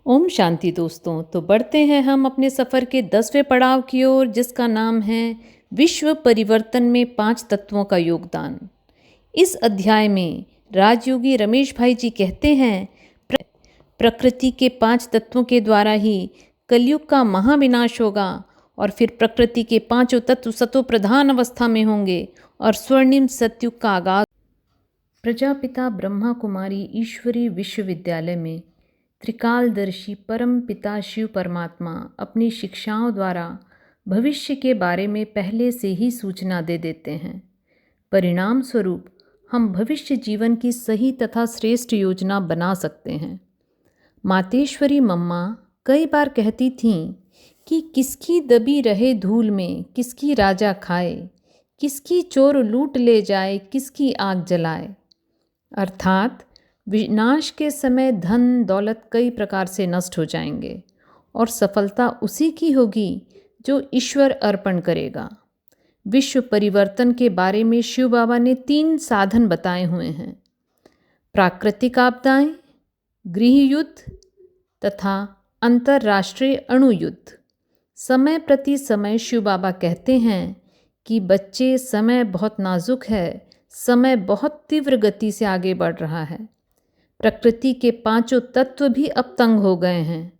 ओम शांति दोस्तों। तो बढ़ते हैं हम अपने सफ़र के 10वें पड़ाव की ओर, जिसका नाम है विश्व परिवर्तन में 5 तत्वों का योगदान। इस अध्याय में राजयोगी रमेश भाई जी कहते हैं, प्रकृति के 5 तत्वों के द्वारा ही कलयुग का महाविनाश होगा और फिर प्रकृति के 5 तत्व सतो प्रधान अवस्था में होंगे और स्वर्णिम सतयुग का आगाज। प्रजापिता ब्रह्मा कुमारी ईश्वरी विश्वविद्यालय में त्रिकालदर्शी परम पिता शिव परमात्मा अपनी शिक्षाओं द्वारा भविष्य के बारे में पहले से ही सूचना दे देते हैं। परिणाम स्वरूप हम भविष्य जीवन की सही तथा श्रेष्ठ योजना बना सकते हैं। मातेश्वरी मम्मा कई बार कहती थीं कि किसकी दबी रहे धूल में किसकी राजा खाए, किसकी चोर लूट ले जाए किसकी आग जलाए। अर्थात विनाश के समय धन दौलत कई प्रकार से नष्ट हो जाएंगे और सफलता उसी की होगी जो ईश्वर अर्पण करेगा। विश्व परिवर्तन के बारे में शिव बाबा ने 3 साधन बताए हुए हैं: प्राकृतिक आपदाएं, गृह युद्ध तथा अंतर्राष्ट्रीय अणु युद्ध। समय प्रति समय शिव बाबा कहते हैं कि बच्चे, समय बहुत नाजुक है, समय बहुत तीव्र गति से आगे बढ़ रहा है। प्रकृति के 5 तत्व भी अब तंग हो गए हैं।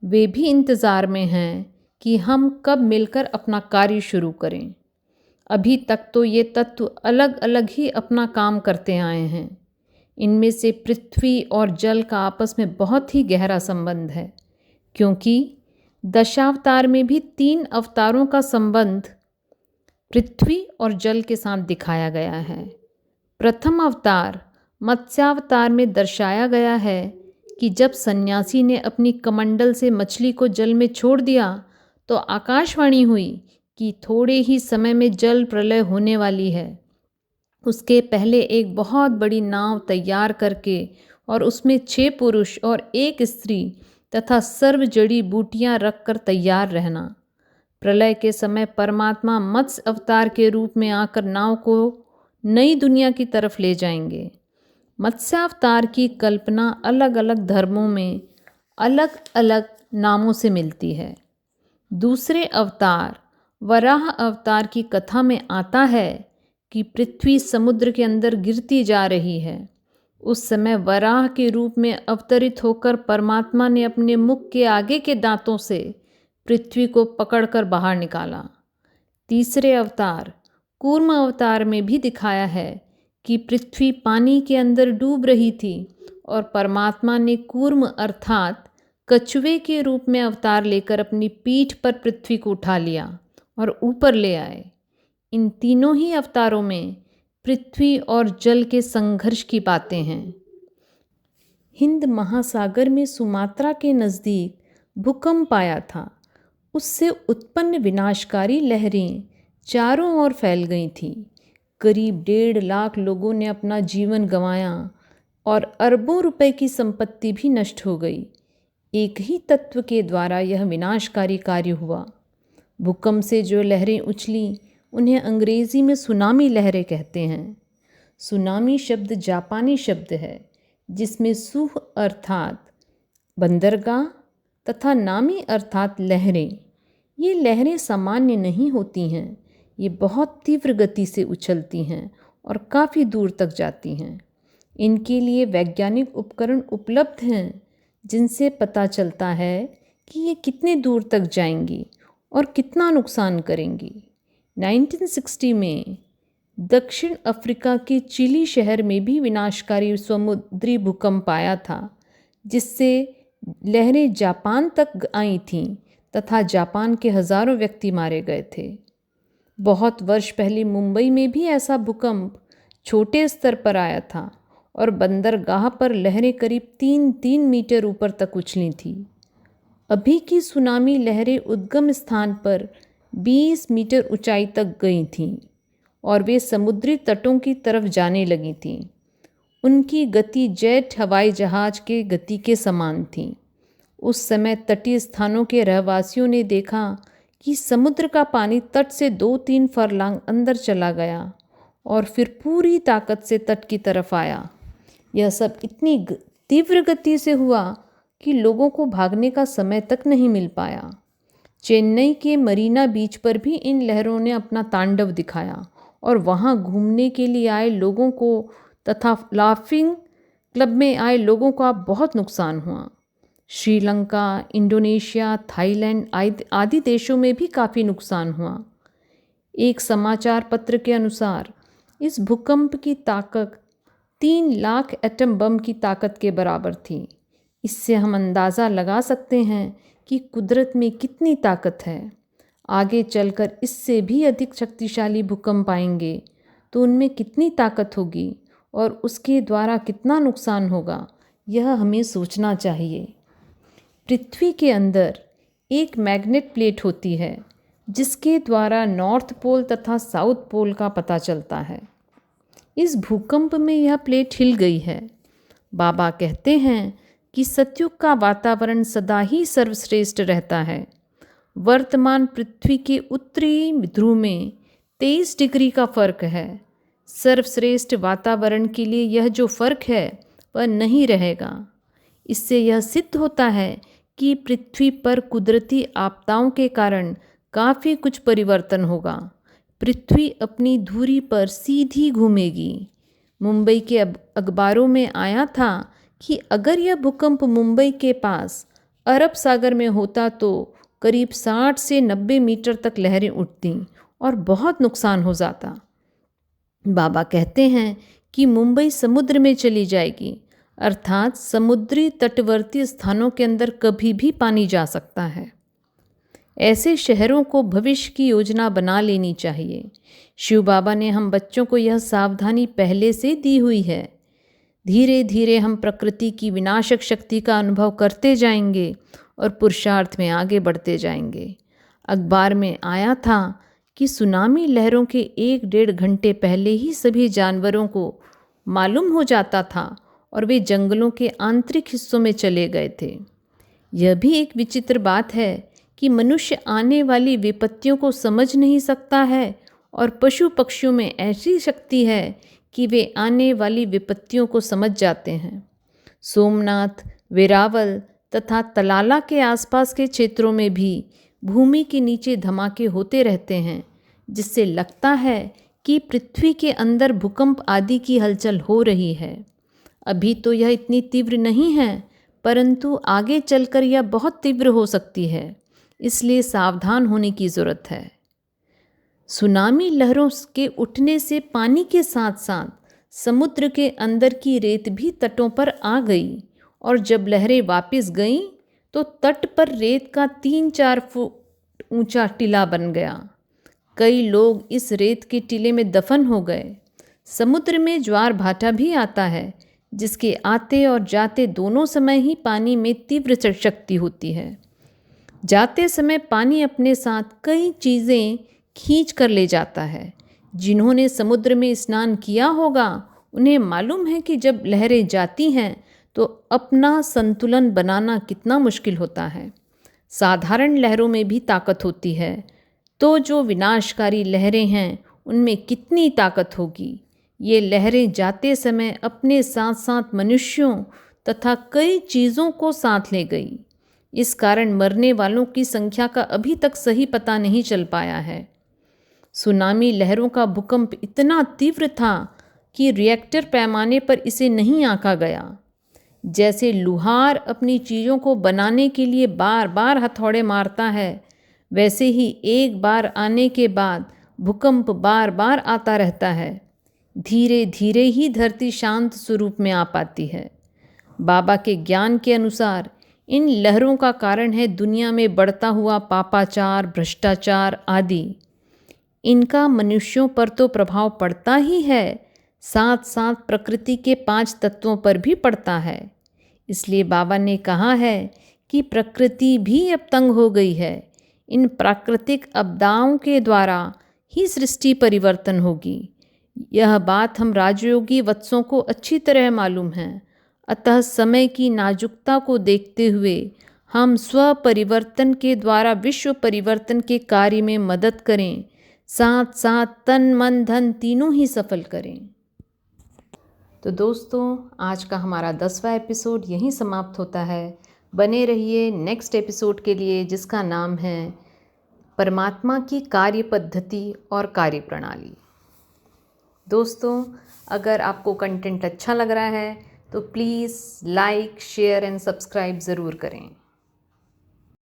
वे भी इंतज़ार में हैं कि हम कब मिलकर अपना कार्य शुरू करें। अभी तक तो ये तत्व अलग अलग ही अपना काम करते आए हैं। इनमें से पृथ्वी और जल का आपस में बहुत ही गहरा संबंध है, क्योंकि दशावतार में भी 3 अवतारों का संबंध पृथ्वी और जल के साथ दिखाया गया है। प्रथम अवतार मत्स्यावतार में दर्शाया गया है कि जब सन्यासी ने अपनी कमंडल से मछली को जल में छोड़ दिया तो आकाशवाणी हुई कि थोड़े ही समय में जल प्रलय होने वाली है। उसके पहले एक बहुत बड़ी नाव तैयार करके और उसमें 6 पुरुष और 1 स्त्री तथा सर्व जड़ी बूटियाँ रख कर तैयार रहना। प्रलय के समय परमात्मा मत्स्य अवतार के रूप में आकर नाव को नई दुनिया की तरफ ले जाएंगे। मत्स्यावतार की कल्पना अलग अलग धर्मों में अलग अलग नामों से मिलती है। दूसरे अवतार वराह अवतार की कथा में आता है कि पृथ्वी समुद्र के अंदर गिरती जा रही है। उस समय वराह के रूप में अवतरित होकर परमात्मा ने अपने मुख के आगे के दांतों से पृथ्वी को पकड़कर बाहर निकाला। तीसरे अवतार कूर्म अवतार में भी दिखाया है कि पृथ्वी पानी के अंदर डूब रही थी और परमात्मा ने कूर्म अर्थात कछुए के रूप में अवतार लेकर अपनी पीठ पर पृथ्वी को उठा लिया और ऊपर ले आए। इन तीनों ही अवतारों में पृथ्वी और जल के संघर्ष की बातें हैं। हिंद महासागर में सुमात्रा के नज़दीक भूकंप आया था। उससे उत्पन्न विनाशकारी लहरें चारों ओर फैल गई थीं। करीब 1.5 लाख लोगों ने अपना जीवन गंवाया और अरबों रुपए की संपत्ति भी नष्ट हो गई। एक ही तत्व के द्वारा यह विनाशकारी कार्य हुआ। भूकंप से जो लहरें उछली उन्हें अंग्रेजी में सुनामी लहरें कहते हैं। सुनामी शब्द जापानी शब्द है, जिसमें सुह अर्थात बंदरगाह तथा नामी अर्थात लहरें। ये लहरें सामान्य नहीं होती हैं, ये बहुत तीव्र गति से उछलती हैं और काफ़ी दूर तक जाती हैं। इनके लिए वैज्ञानिक उपकरण उपलब्ध हैं, जिनसे पता चलता है कि ये कितने दूर तक जाएंगी और कितना नुकसान करेंगी। 1960 में दक्षिण अफ्रीका के चिली शहर में भी विनाशकारी समुद्री भूकंप आया था, जिससे लहरें जापान तक आई थीं तथा जापान के हज़ारों व्यक्ति मारे गए थे। बहुत वर्ष पहले मुंबई में भी ऐसा भूकंप छोटे स्तर पर आया था और बंदरगाह पर लहरें करीब 3-3 मीटर ऊपर तक उछली थी। अभी की सुनामी लहरें उद्गम स्थान पर 20 मीटर ऊंचाई तक गई थीं और वे समुद्री तटों की तरफ जाने लगी थीं। उनकी गति जेट हवाई जहाज के गति के समान थी। उस समय तटीय स्थानों के रहवासियों ने देखा कि समुद्र का पानी तट से 2-3 फरलांग अंदर चला गया और फिर पूरी ताकत से तट की तरफ आया। यह सब इतनी तीव्र गति से हुआ कि लोगों को भागने का समय तक नहीं मिल पाया। चेन्नई के मरीना बीच पर भी इन लहरों ने अपना तांडव दिखाया और वहाँ घूमने के लिए आए लोगों को तथा लाफिंग क्लब में आए लोगों का बहुत नुकसान हुआ। श्रीलंका, इंडोनेशिया, थाईलैंड आदि देशों में भी काफ़ी नुकसान हुआ। एक समाचार पत्र के अनुसार इस भूकंप की ताकत 3 लाख एटम बम की ताकत के बराबर थी। इससे हम अंदाज़ा लगा सकते हैं कि कुदरत में कितनी ताकत है। आगे चलकर इससे भी अधिक शक्तिशाली भूकंप आएंगे तो उनमें कितनी ताकत होगी और उसके द्वारा कितना नुकसान होगा, यह हमें सोचना चाहिए। पृथ्वी के अंदर एक मैग्नेट प्लेट होती है जिसके द्वारा नॉर्थ पोल तथा साउथ पोल का पता चलता है। इस भूकंप में यह प्लेट हिल गई है। बाबा कहते हैं कि सतयुग का वातावरण सदा ही सर्वश्रेष्ठ रहता है। वर्तमान पृथ्वी के उत्तरी ध्रुव में 23 डिग्री का फर्क है। सर्वश्रेष्ठ वातावरण के लिए यह जो फर्क है वह नहीं रहेगा। इससे यह सिद्ध होता है कि पृथ्वी पर कुदरती आपदाओं के कारण काफ़ी कुछ परिवर्तन होगा। पृथ्वी अपनी धुरी पर सीधी घूमेगी। मुंबई के अखबारों में आया था कि अगर यह भूकंप मुंबई के पास अरब सागर में होता तो करीब 60 से 90 मीटर तक लहरें उठती और बहुत नुकसान हो जाता। बाबा कहते हैं कि मुंबई समुद्र में चली जाएगी, अर्थात समुद्री तटवर्ती स्थानों के अंदर कभी भी पानी जा सकता है। ऐसे शहरों को भविष्य की योजना बना लेनी चाहिए। शिव बाबा ने हम बच्चों को यह सावधानी पहले से दी हुई है। धीरे धीरे हम प्रकृति की विनाशक शक्ति का अनुभव करते जाएंगे और पुरुषार्थ में आगे बढ़ते जाएंगे। अखबार में आया था कि सुनामी लहरों के 1-1.5 घंटे पहले ही सभी जानवरों को मालूम हो जाता था और वे जंगलों के आंतरिक हिस्सों में चले गए थे। यह भी एक विचित्र बात है कि मनुष्य आने वाली विपत्तियों को समझ नहीं सकता है और पशु पक्षियों में ऐसी शक्ति है कि वे आने वाली विपत्तियों को समझ जाते हैं। सोमनाथ, वेरावल तथा तलाला के आसपास के क्षेत्रों में भी भूमि के नीचे धमाके होते रहते हैं, जिससे लगता है कि पृथ्वी के अंदर भूकंप आदि की हलचल हो रही है। अभी तो यह इतनी तीव्र नहीं है, परंतु आगे चलकर यह बहुत तीव्र हो सकती है, इसलिए सावधान होने की ज़रूरत है। सुनामी लहरों के उठने से पानी के साथ साथ समुद्र के अंदर की रेत भी तटों पर आ गई और जब लहरें वापस गईं तो तट पर रेत का 3-4 फुट ऊंचा टीला बन गया। कई लोग इस रेत के टीले में दफन हो गए। समुद्र में ज्वार भाटा भी आता है, जिसके आते और जाते दोनों समय ही पानी में तीव्र शक्ति होती है। जाते समय पानी अपने साथ कई चीज़ें खींच कर ले जाता है। जिन्होंने समुद्र में स्नान किया होगा उन्हें मालूम है कि जब लहरें जाती हैं तो अपना संतुलन बनाना कितना मुश्किल होता है। साधारण लहरों में भी ताकत होती है, तो जो विनाशकारी लहरें हैं उनमें कितनी ताकत होगी। ये लहरें जाते समय अपने साथ साथ मनुष्यों तथा कई चीज़ों को साथ ले गई। इस कारण मरने वालों की संख्या का अभी तक सही पता नहीं चल पाया है। सुनामी लहरों का भूकंप इतना तीव्र था कि रिएक्टर पैमाने पर इसे नहीं आंका गया। जैसे लुहार अपनी चीज़ों को बनाने के लिए बार बार हथौड़े मारता है, वैसे ही एक बार आने के बाद भूकंप बार बार आता रहता है। धीरे धीरे ही धरती शांत स्वरूप में आ पाती है। बाबा के ज्ञान के अनुसार इन लहरों का कारण है दुनिया में बढ़ता हुआ पापाचार, भ्रष्टाचार आदि। इनका मनुष्यों पर तो प्रभाव पड़ता ही है, साथ साथ प्रकृति के 5 तत्वों पर भी पड़ता है। इसलिए बाबा ने कहा है कि प्रकृति भी अब तंग हो गई है। इन प्राकृतिक आपदाओं के द्वारा ही सृष्टि परिवर्तन होगी। यह बात हम राजयोगी वत्सों को अच्छी तरह मालूम है। अतः समय की नाजुकता को देखते हुए हम स्व परिवर्तन के द्वारा विश्व परिवर्तन के कार्य में मदद करें, साथ साथ तन मन धन तीनों ही सफल करें। तो दोस्तों, आज का हमारा 10वां एपिसोड यहीं समाप्त होता है। बने रहिए नेक्स्ट एपिसोड के लिए, जिसका नाम है परमात्मा की कार्य पद्धति और कार्य प्रणाली। दोस्तों, अगर आपको कंटेंट अच्छा लग रहा है तो please like, share and subscribe ज़रूर करें।